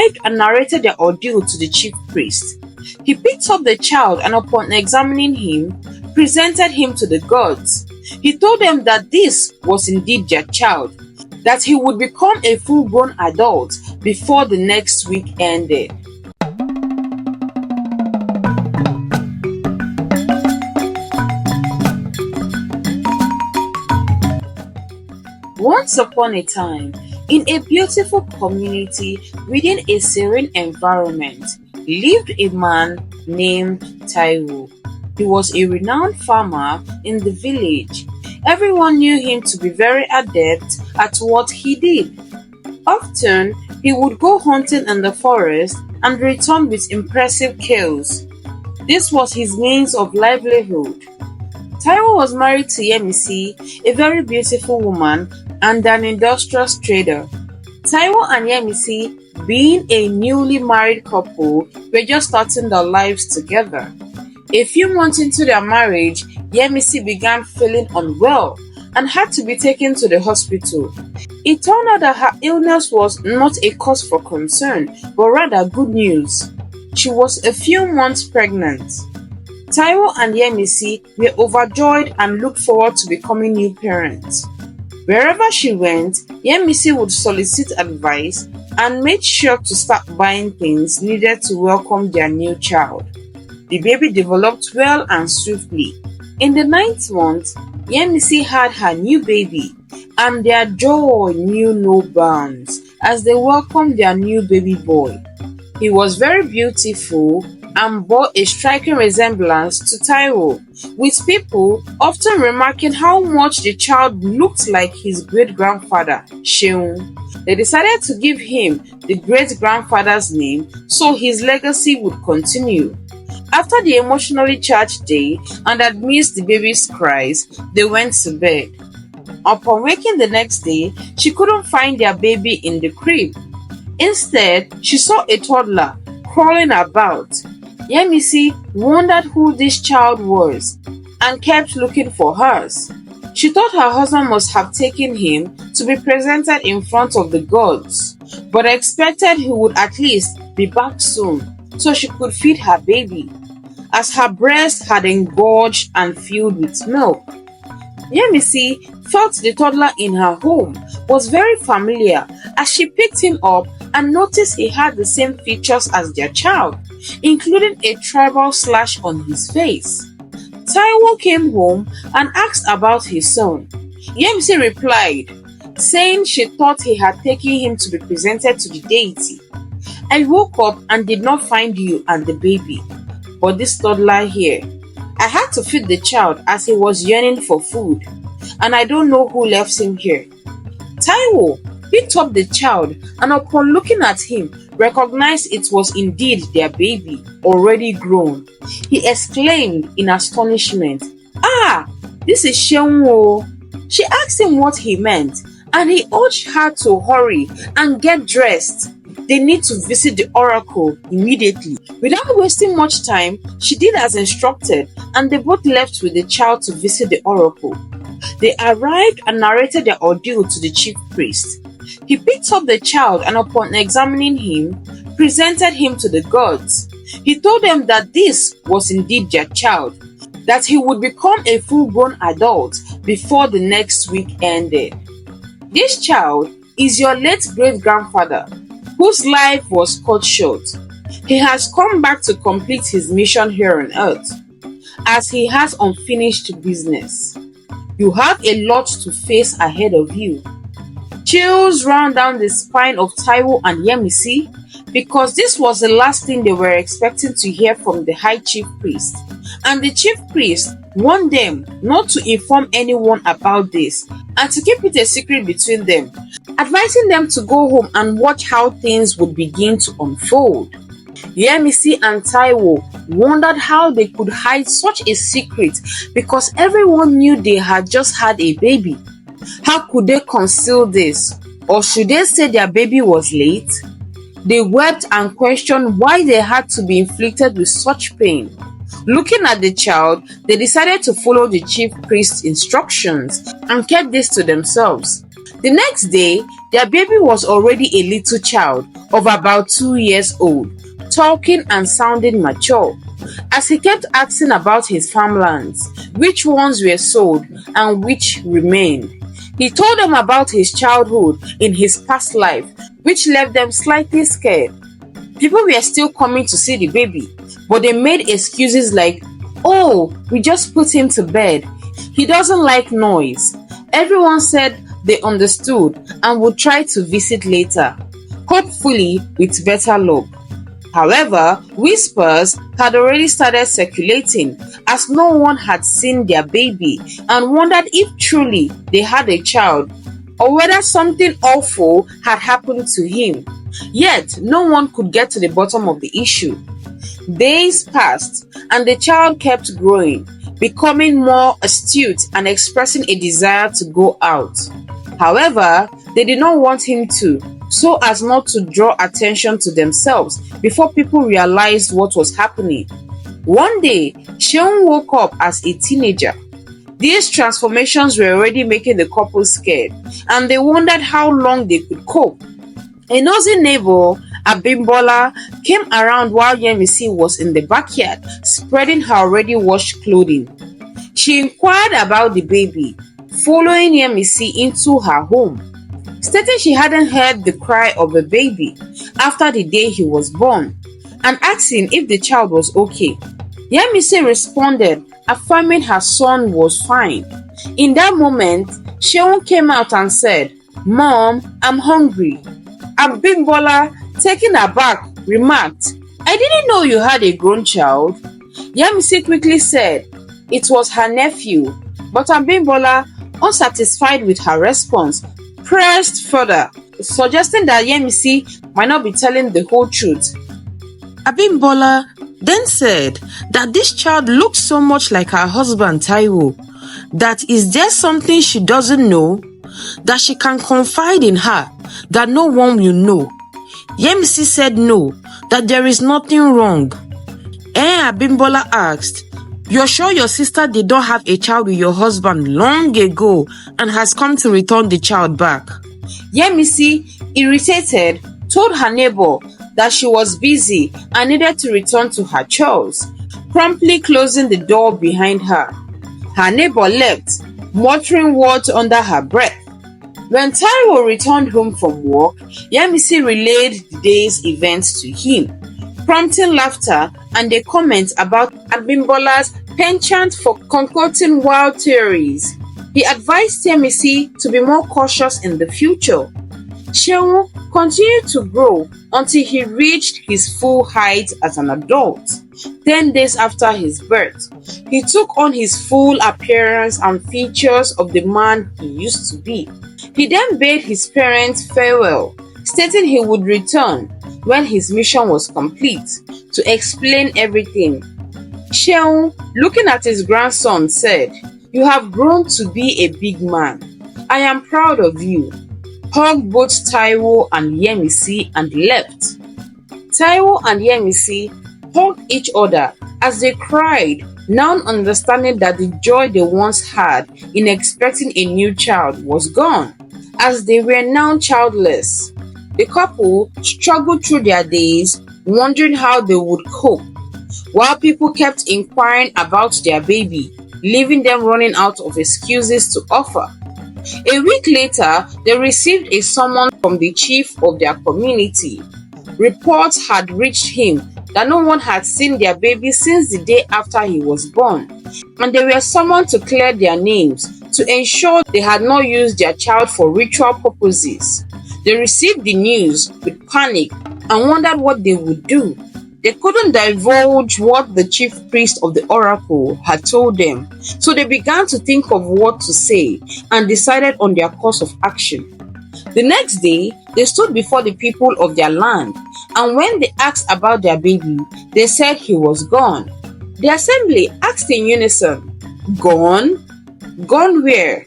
arrived and narrated their ordeal to the chief priest. He picked up the child and upon examining him, presented him to the gods. He told them that this was indeed their child, that he would become a full-grown adult before the next week ended. Once upon a time, in a beautiful community within a serene environment, lived a man named Taiwo. He was a renowned farmer in the village. Everyone knew him to be very adept at what he did. Often, he would go hunting in the forest and return with impressive kills. This was his means of livelihood. Taiwo was married to Yemisi, a very beautiful woman and an industrious trader. Taiwo and Yemisi, being a newly married couple, were just starting their lives together. A few months into their marriage, Yemisi began feeling unwell and had to be taken to the hospital. It turned out that her illness was not a cause for concern, but rather good news. She was a few months pregnant. Taiwo and Yemisi were overjoyed and looked forward to becoming new parents. Wherever she went, Yemisi would solicit advice and made sure to start buying things needed to welcome their new child. The baby developed well and swiftly. In the 9th month, Yemisi had her new baby, and their joy knew no bounds as they welcomed their new baby boy. He was very beautiful and bore a striking resemblance to Taiwo, with people often remarking how much the child looked like his great-grandfather, Sheung. They decided to give him the great-grandfather's name so his legacy would continue. After the emotionally charged day and amidst the baby's cries, they went to bed. Upon waking the next day, she couldn't find their baby in the crib. Instead, she saw a toddler crawling about. Yemisi wondered who this child was and kept looking for hers. She thought her husband must have taken him to be presented in front of the gods, but expected he would at least be back soon so she could feed her baby, as her breast had engorged and filled with milk. Yemisi felt the toddler in her home was very familiar as she picked him up and noticed he had the same features as their child, including a tribal slash on his face. Taiwo came home and asked about his son. Yemisi replied, saying she thought he had taken him to be presented to the deity. I woke up and did not find you and the baby, but this toddler here. I had to feed the child as he was yearning for food, and I don't know who left him here. Taiwo picked up the child and upon looking at him, recognized it was indeed their baby, already grown. He exclaimed in astonishment, "Ah, this is Sheung." She asked him what he meant, and he urged her to hurry and get dressed. They need to visit the oracle immediately. Without wasting much time, she did as instructed, and they both left with the child to visit the oracle. They arrived and narrated their ordeal to the chief priest. He picked up the child and upon examining him, presented him to the gods. He told them that this was indeed their child, that he would become a full-grown adult before the next week ended. This child is your late great-grandfather, whose life was cut short. He has come back to complete his mission here on earth, as he has unfinished business. You have a lot to face ahead of you. Chills ran down the spine of Taiwo and Yemisi, because this was the last thing they were expecting to hear from the high chief priest. And the chief priest warned them not to inform anyone about this and to keep it a secret between them, advising them to go home and watch how things would begin to unfold. Yemisi and Taiwo wondered how they could hide such a secret because everyone knew they had just had a baby. How could they conceal this? Or should they say their baby was late? They wept and questioned why they had to be inflicted with such pain. Looking at the child, they decided to follow the chief priest's instructions and kept this to themselves. The next day, their baby was already a little child of about 2 years old, talking and sounding mature. As he kept asking about his farmlands, which ones were sold and which remained, he told them about his childhood in his past life, which left them slightly scared. People were still coming to see the baby, but they made excuses like, "Oh, we just put him to bed. He doesn't like noise." Everyone said they understood and would try to visit later, hopefully with better luck. However, whispers had already started circulating as no one had seen their baby and wondered if truly they had a child or whether something awful had happened to him. Yet, no one could get to the bottom of the issue. Days passed and the child kept growing, becoming more astute and expressing a desire to go out. However, they did not want him to, so as not to draw attention to themselves before people realized what was happening. One day, Seun woke up as a teenager. These transformations were already making the couple scared, and they wondered how long they could cope. A nosy neighbor, Abimbola, came around while Yemisi was in the backyard spreading her already washed clothing. She inquired about the baby, following Yemisi into her home, stating she hadn't heard the cry of a baby after the day he was born, and asking if the child was okay. Yemisi responded, affirming her son was fine. In that moment, Seun came out and said, "Mom, I'm hungry." Abimbola, taken aback, remarked, "I didn't know you had a grown child." Yemisi quickly said it was her nephew, but Abimbola, unsatisfied with her response, pressed further, suggesting that Yemisi might not be telling the whole truth. Abimbola then said that this child looked so much like her husband Taiwo, that is there something she doesn't know, that she can confide in her, that no one will know. Yemisi said no, that there is nothing wrong. Abimbola asked, "You're sure your sister did not have a child with your husband long ago and has come to return the child back?" Yemisi, irritated, told her neighbor that she was busy and needed to return to her chores, promptly closing the door behind her. Her neighbor left, muttering words under her breath. When Taiwo returned home from work, Yemisi relayed the day's events to him, prompting laughter and a comment about Abimbola's penchant for concocting wild theories. He advised Yemisi to be more cautious in the future. Seun continued to grow until he reached his full height as an adult. 10 days after his birth, he took on his full appearance and features of the man he used to be. He then bade his parents farewell, stating he would return when his mission was complete to explain everything. Seun, looking at his grandson, said, "You have grown to be a big man. I am proud of you." Hugged both Taiwo and Yemisi and left. Taiwo and Yemisi hugged each other as they cried, now understanding that the joy they once had in expecting a new child was gone, as they were now childless. The couple struggled through their days, wondering how they would cope, while people kept inquiring about their baby, leaving them running out of excuses to offer. A week later, they received a summons from the chief of their community. Reports had reached him that no one had seen their baby since the day after he was born, and they were summoned to clear their names to ensure they had not used their child for ritual purposes. They received the news with panic and wondered what they would do. They couldn't divulge what the chief priest of the oracle had told them, so they began to think of what to say and decided on their course of action. The next day, they stood before the people of their land, and when they asked about their baby, they said he was gone. The assembly asked in unison, "Gone? Gone where?"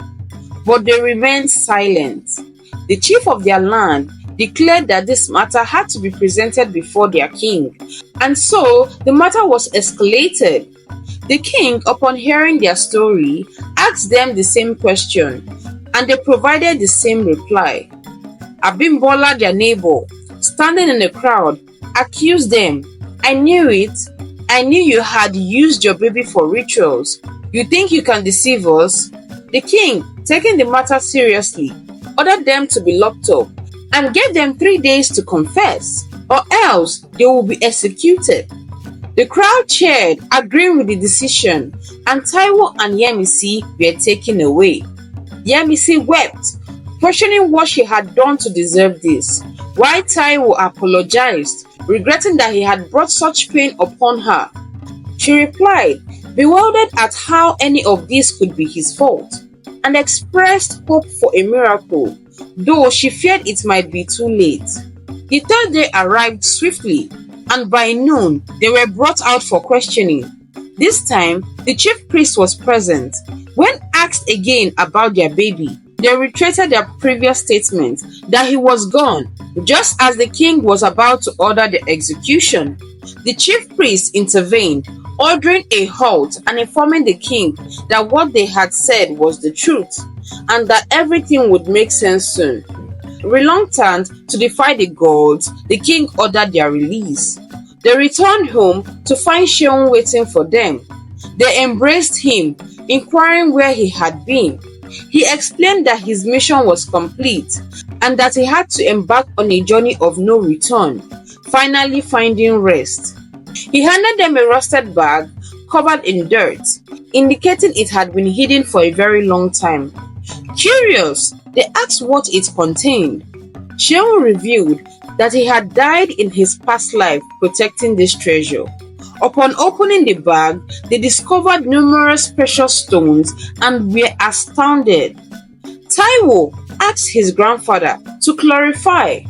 But they remained silent. The chief of their land declared that this matter had to be presented before their king, and so the matter was escalated. The king, upon hearing their story, asked them the same question, and they provided the same reply. Abimbola, their neighbor, standing in the crowd, accused them. I knew it. I knew you had used your baby for rituals. You think you can deceive us? The king, taking the matter seriously, ordered them to be locked up and gave them 3 days to confess, or else they will be executed. The crowd cheered, agreeing with the decision, and Taiwo and Yemisi were taken away. Yemisi wept, questioning what she had done to deserve this, while Taiwo apologized, regretting that he had brought such pain upon her. She replied, bewildered at how any of this could be his fault, and expressed hope for a miracle, though she feared it might be too late. The third day arrived swiftly, and by noon they were brought out for questioning. This time, the chief priest was present. When asked again about their baby, they retracted their previous statement that he was gone, just as the king was about to order the execution. The chief priest intervened, ordering a halt and informing the king that what they had said was the truth, and that everything would make sense soon. Reluctant to defy the gods, the king ordered their release. They returned home to find Sheung waiting for them. They embraced him, inquiring where he had been. He explained that his mission was complete and that he had to embark on a journey of no return, finally finding rest. He handed them a rusted bag covered in dirt, indicating it had been hidden for a very long time. Curious, they asked what it contained. Sheung revealed that he had died in his past life protecting this treasure. Upon opening the bag, they discovered numerous precious stones and were astounded. Taiwo asked his grandfather to clarify.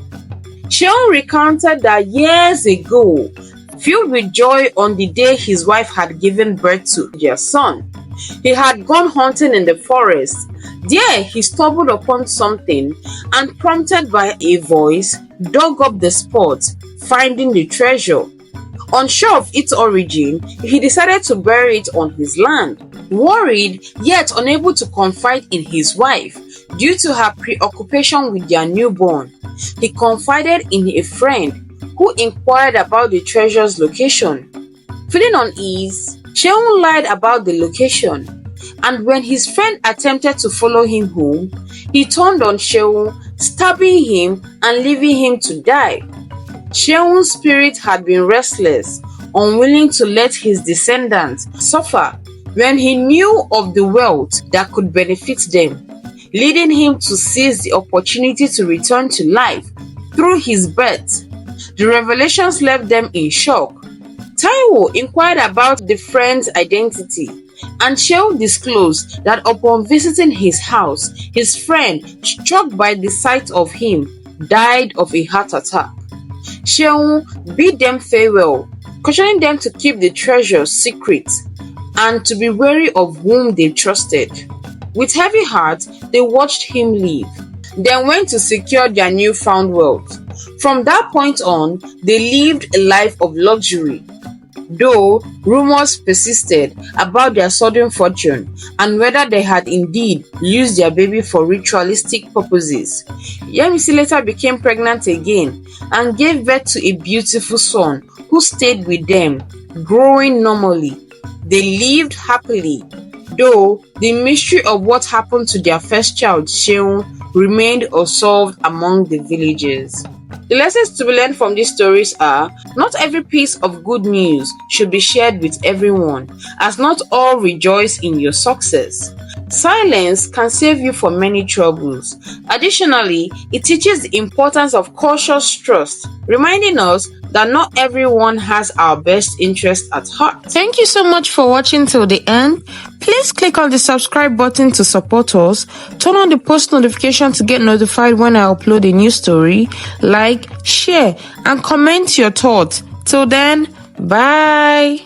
Sheung recounted that years ago, filled with joy on the day his wife had given birth to their son, he had gone hunting in the forest. There he stumbled upon something and, prompted by a voice, dug up the spot, finding the treasure. Unsure of its origin, he decided to bury it on his land. Worried yet unable to confide in his wife due to her preoccupation with their newborn, he confided in a friend who inquired about the treasure's location. Feeling uneasy, Sheung lied about the location, and when his friend attempted to follow him home, he turned on Sheung, stabbing him and leaving him to die. Sheung's spirit had been restless, unwilling to let his descendants suffer when he knew of the wealth that could benefit them, leading him to seize the opportunity to return to life through his birth. The revelations left them in shock. Taiwo inquired about the friend's identity, and Sheung disclosed that upon visiting his house, his friend, struck by the sight of him, died of a heart attack. Sheung bid them farewell, cautioning them to keep the treasure secret and to be wary of whom they trusted. With heavy hearts, they watched him leave, then went to secure their newfound wealth. From that point on, they lived a life of luxury, though rumors persisted about their sudden fortune and whether they had indeed used their baby for ritualistic purposes. Yemisi later became pregnant again and gave birth to a beautiful son who stayed with them, growing normally. They lived happily, though the mystery of what happened to their first child, Sheung, remained unsolved among the villagers. The lessons to be learned from these stories are: not every piece of good news should be shared with everyone, as not all rejoice in your success. Silence can save you from many troubles. Additionally, it teaches the importance of cautious trust, reminding us that not everyone has our best interest at heart. Thank you so much for watching till the end. Please click on the subscribe button to support us, turn on the post notification to get notified when I upload a new story, like, share, and comment your thoughts. Till then, bye!